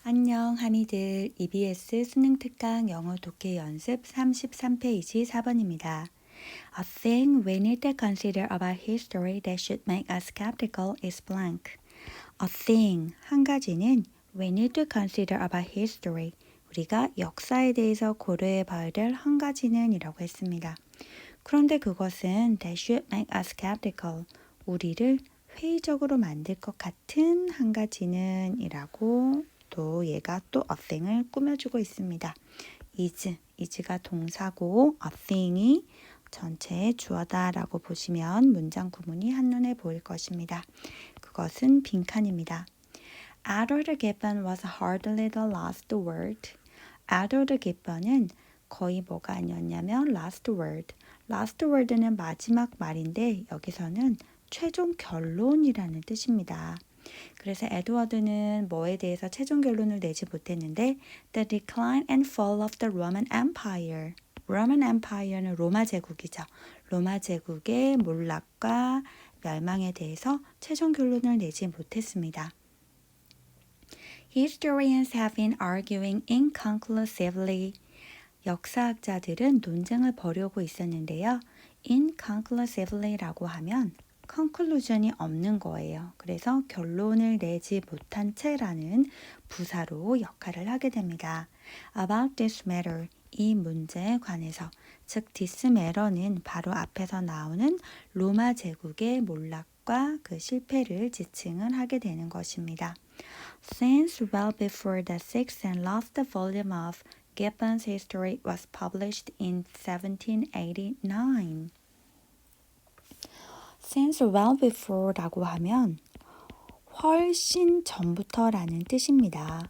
안녕, 한이들. EBS 수능 특강 영어 독해 연습 33페이지 4번입니다. A thing we need to consider about history that should make us skeptical is blank. A thing, 한 가지는 we need to consider about history. 우리가 역사에 대해서 고려해 봐야 될 한 가지는 이라고 했습니다. 그런데 그것은 that should make us skeptical. 우리를 회의적으로 만들 것 같은 한 가지는 이라고 또 얘가 또 a thing을 꾸며주고 있습니다. is가 동사고 a thing이 전체의 주어다라고 보시면 문장 구문이 한눈에 보일 것입니다. 그것은 빈칸입니다. Edward Gibbon was hardly the last word. Edward Gibbon은 거의 뭐가 아니었냐면 last word. last word는 마지막 말인데 여기서는 최종 결론이라는 뜻입니다. 그래서 에드워드는 뭐에 대해서 최종 결론을 내지 못했는데 The decline and fall of the Roman Empire. Roman Empire는 로마 제국이죠. 로마 제국의 몰락과 멸망에 대해서 최종 결론을 내지 못했습니다. Historians have been arguing inconclusively. 역사학자들은 논쟁을 벌이고 있었는데요. inconclusively라고 하면 conclusion이 없는 거예요. 그래서 결론을 내지 못한 채라는 부사로 역할을 하게 됩니다. About this matter, 이 문제에 관해서, 즉 this matter는 바로 앞에서 나오는 로마 제국의 몰락과 그 실패를 지칭을 하게 되는 것입니다. Since well before the sixth and last volume of Gibbon's History was published in 1789. Since well before라고 하면 훨씬 전부터라는 뜻입니다.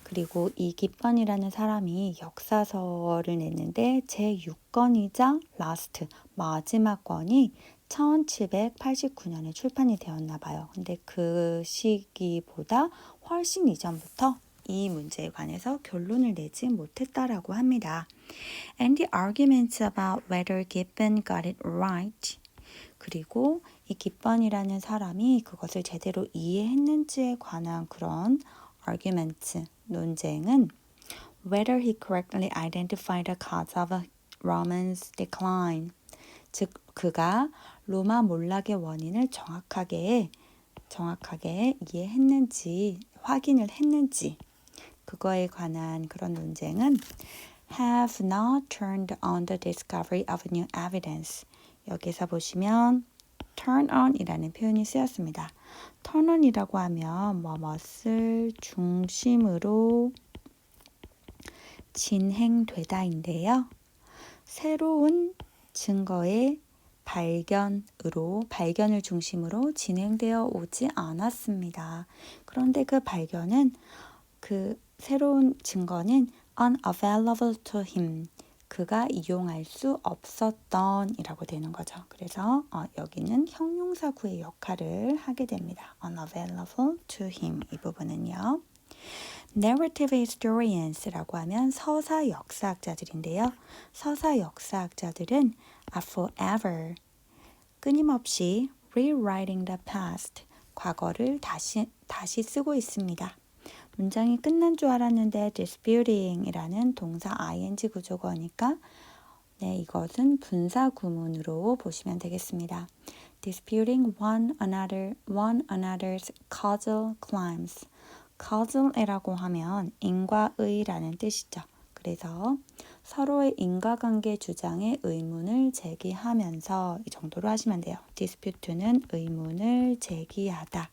그리고 이 기번이라는 사람이 역사서를 냈는데 제6권이자 last, 마지막 권이 1789년에 출판이 되었나 봐요. 근데 그 시기보다 훨씬 이전부터 이 문제에 관해서 결론을 내지 못했다라고 합니다. And the arguments about whether Gibbon got it right. 그리고 이 기번이라는 사람이 그것을 제대로 이해했는지에 관한 그런 arguments, 논쟁은 whether he correctly identified the cause of Roman's decline. 즉 그가 로마 몰락의 원인을 정확하게 이해했는지 확인을 했는지 그거에 관한 그런 논쟁은 have not turned on the discovery of new evidence. 여기서 보시면 turn on이라는 표현이 쓰였습니다. turn on이라고 하면 무엇을 중심으로 진행되다인데요. 새로운 증거의 발견을 중심으로 진행되어 오지 않았습니다. 그런데 그 새로운 증거는 unavailable to him. 그가 이용할 수 없었던 이라고 되는 거죠. 그래서 여기는 형용사구의 역할을 하게 됩니다. unavailable to him 이 부분은요. Narrative historians라고 하면 서사 역사학자들인데요. 서사 역사학자들은 are forever 끊임없이 rewriting the past 과거를 다시 쓰고 있습니다. 문장이 끝난 줄 알았는데 disputing이라는 동사 ing 구조어니까 이것은 분사 구문으로 보시면 되겠습니다. Disputing one another's causal claims. causal이라고 하면 인과의라는 뜻이죠. 그래서 서로의 인과관계 주장에 의문을 제기하면서 이 정도로 하시면 돼요. dispute는 의문을 제기하다.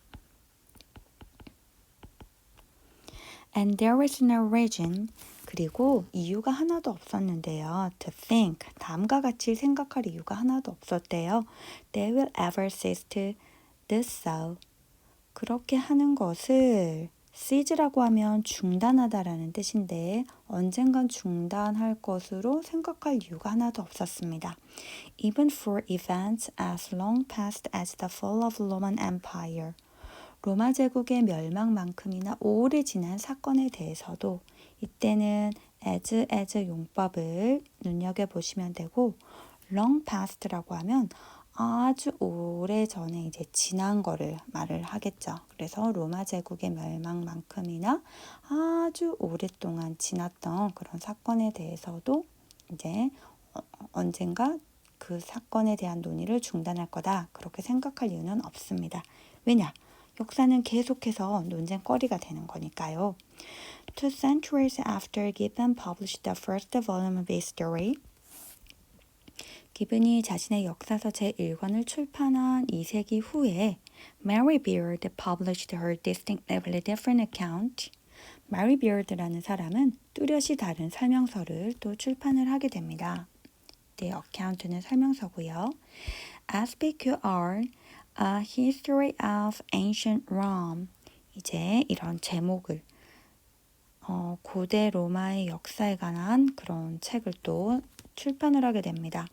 And there is no reason, 그리고 이유가 하나도 없었는데요. To think, 다음과 같이 생각할 이유가 하나도 없었대요. They will ever cease to do so. 그렇게 하는 것을 cease라고 하면 중단하다라는 뜻인데 언젠간 중단할 것으로 생각할 이유가 하나도 없었습니다. Even for events as long past as the fall of Roman Empire. 로마 제국의 멸망만큼이나 오래 지난 사건에 대해서도 이때는 as 용법을 눈여겨보시면 되고 long past라고 하면 아주 오래 전에 이제 지난 거를 말을 하겠죠. 그래서 로마 제국의 멸망만큼이나 아주 오랫동안 지났던 그런 사건에 대해서도 이제 언젠가 그 사건에 대한 논의를 중단할 거다. 그렇게 생각할 이유는 없습니다. 왜냐? 역사는 계속해서 논쟁거리가 되는 거니까요. 2 centuries after Gibbon published the first volume of history, 기븐이 자신의 역사서 제1권을 출판한 2세기 후에 Mary Beard published her distinctively different account. Mary Beard라는 사람은 뚜렷이 다른 설명서를 또 출판을 하게 됩니다. 네, account는 설명서고요. SPQR, A History of Ancient Rome. 이제 이런 제목을 고대 로마의 역사에 관한 그런 책을 또 출판을 하게 됩니다.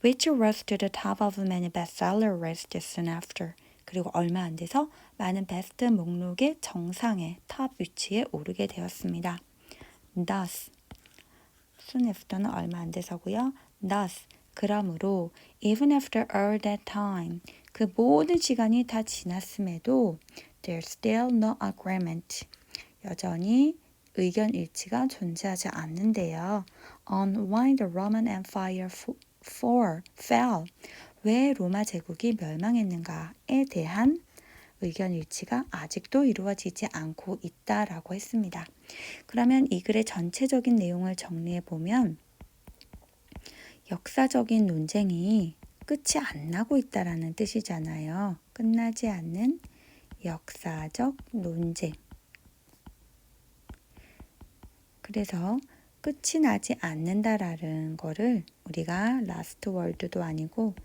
Which rose to the top of many bestseller lists soon after. 그리고 얼마 안 돼서 많은 베스트 목록의 정상의 탑 위치에 오르게 되었습니다. Thus, soon after는 얼마 안 돼서고요. Thus, 그러므로 even after all that time, 그 모든 시간이 다 지났음에도 there's still no agreement. 여전히 의견 일치가 존재하지 않는데요. On why the Roman Empire fell. 왜 로마 제국이 멸망했는가에 대한 의견 일치가 아직도 이루어지지 않고 있다라고 했습니다. 그러면 이 글의 전체적인 내용을 정리해 보면 역사적인 논쟁이 끝이 안 나고 있다라는 뜻이잖아요. 끝나지 않는 역사적 논쟁. 그래서 끝이 나지 않는다라는 거를 우리가 last word도 아니고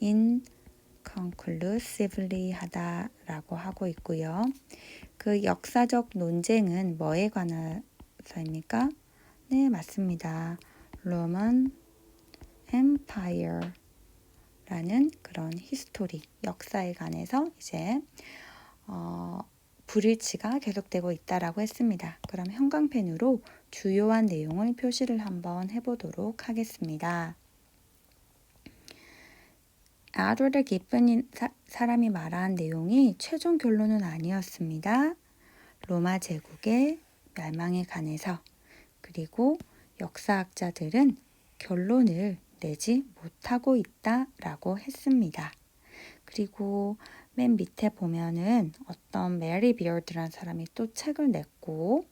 inconclusively 하다라고 하고 있고요. 그 역사적 논쟁은 뭐에 관해서입니까? 네, 맞습니다. Roman Empire라는 그런 히스토리, 역사에 관해서 이제 불일치가 계속되고 있다라고 했습니다. 그럼 형광펜으로 주요한 내용을 표시를 한번 해보도록 하겠습니다. 에드워드 기븐 사람이 말한 내용이 최종 결론은 아니었습니다. 로마 제국의 멸망에 관해서 그리고 역사학자들은 결론을 내지 못하고 있다라고 했습니다. 그리고 맨 밑에 보면은 어떤 메리 비어드라는 사람이 또 책을 냈고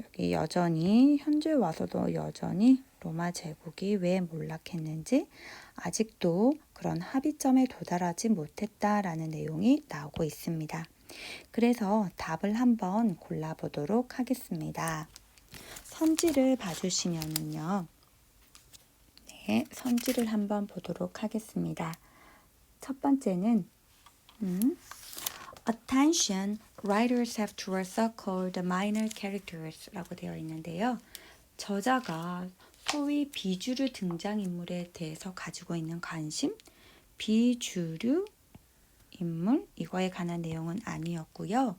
여기 여전히 현재 와서도 여전히 로마 제국이 왜 몰락했는지 아직도 그런 합의점에 도달하지 못했다라는 내용이 나오고 있습니다. 그래서 답을 한번 골라보도록 하겠습니다. 선지를 봐주시면은요. 네, 선지를 한번 보도록 하겠습니다. 첫 번째는 Attention, writers have to circle the minor characters 라고 되어 있는데요. 저자가 소위 비주류 등장인물에 대해서 가지고 있는 관심, 비주류 인물, 이거에 관한 내용은 아니었고요.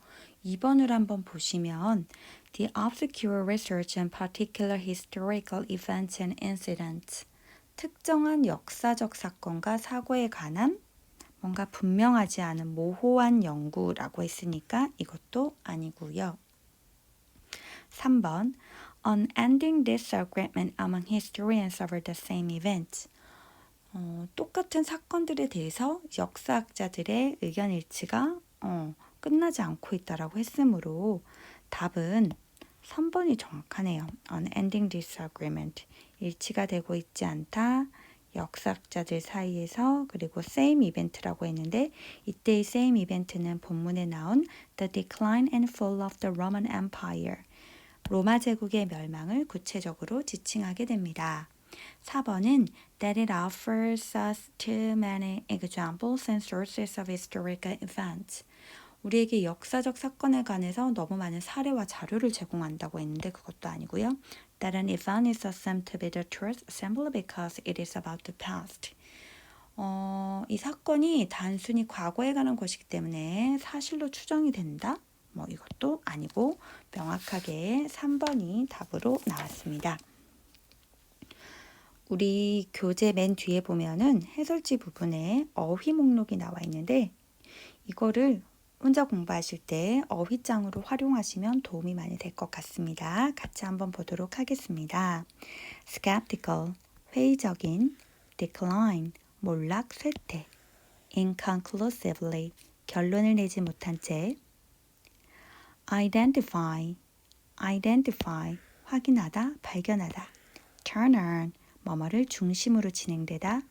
2번을 한번 보시면 The obscure research and particular historical events and incidents 특정한 역사적 사건과 사고에 관한 뭔가 분명하지 않은 모호한 연구라고 했으니까 이것도 아니고요. 3번 Unending disagreement among historians over the same event 똑같은 사건들에 대해서 역사학자들의 의견 일치가 끝나지 않고 있다라고 했으므로 답은 3번이 정확하네요. Unending disagreement 일치가 되고 있지 않다. 역사학자들 사이에서 그리고 same event라고 했는데 이때의 same event는 본문에 나온 The decline and fall of the Roman Empire 로마 제국의 멸망을 구체적으로 지칭하게 됩니다. 4번은 that it offers us too many examples and sources of historical events. 우리에게 역사적 사건에 관해서 너무 많은 사례와 자료를 제공한다고 했는데 그것도 아니고요. That an event is assumed to be the truth simply because it is about the past. 이 사건이 단순히 과거에 관한 것이기 때문에 사실로 추정이 된다? 이것도 아니고 명확하게 3번이 답으로 나왔습니다. 우리 교재 맨 뒤에 보면은 해설지 부분에 어휘 목록이 나와 있는데 이거를 혼자 공부하실 때 어휘장으로 활용하시면 도움이 많이 될 것 같습니다. 같이 한번 보도록 하겠습니다. skeptical, 회의적인, decline, 몰락, 쇠퇴, inconclusively, 결론을 내지 못한 채, identify, 확인하다, 발견하다, turn on, 뭐뭐를 중심으로 진행되다,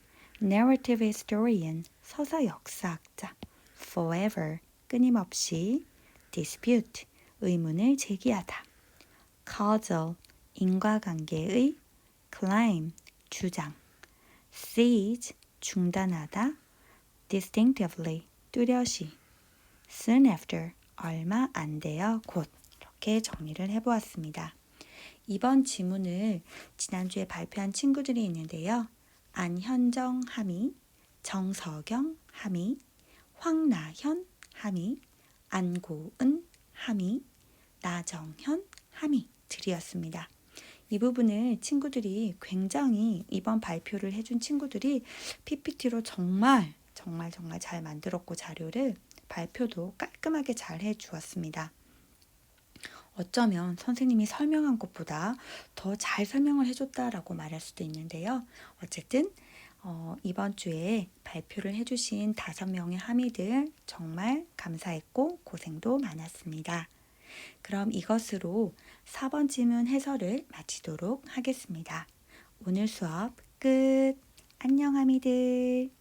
narrative historian, 서사 역사학자, forever, 끊임없이, dispute, 의문을 제기하다, causal, 인과관계의, claim, 주장, cease, 중단하다, distinctively, 뚜렷이, soon after, 얼마 안 되어 곧 이렇게 정리를 해보았습니다. 이번 지문을 지난주에 발표한 친구들이 있는데요. 안현정 하미, 정석영 하미, 황나현 하미, 안고은 하미, 나정현 하미 들이었습니다. 이 부분을 친구들이 굉장히 이번 발표를 해준 친구들이 PPT로 정말 잘 만들었고 자료를 발표도 깔끔하게 잘 해주었습니다. 어쩌면 선생님이 설명한 것보다 더 잘 설명을 해줬다라고 말할 수도 있는데요. 어쨌든 이번 주에 발표를 해주신 5명의 하미들 정말 감사했고 고생도 많았습니다. 그럼 이것으로 4번 지문 해설을 마치도록 하겠습니다. 오늘 수업 끝! 안녕 하미들!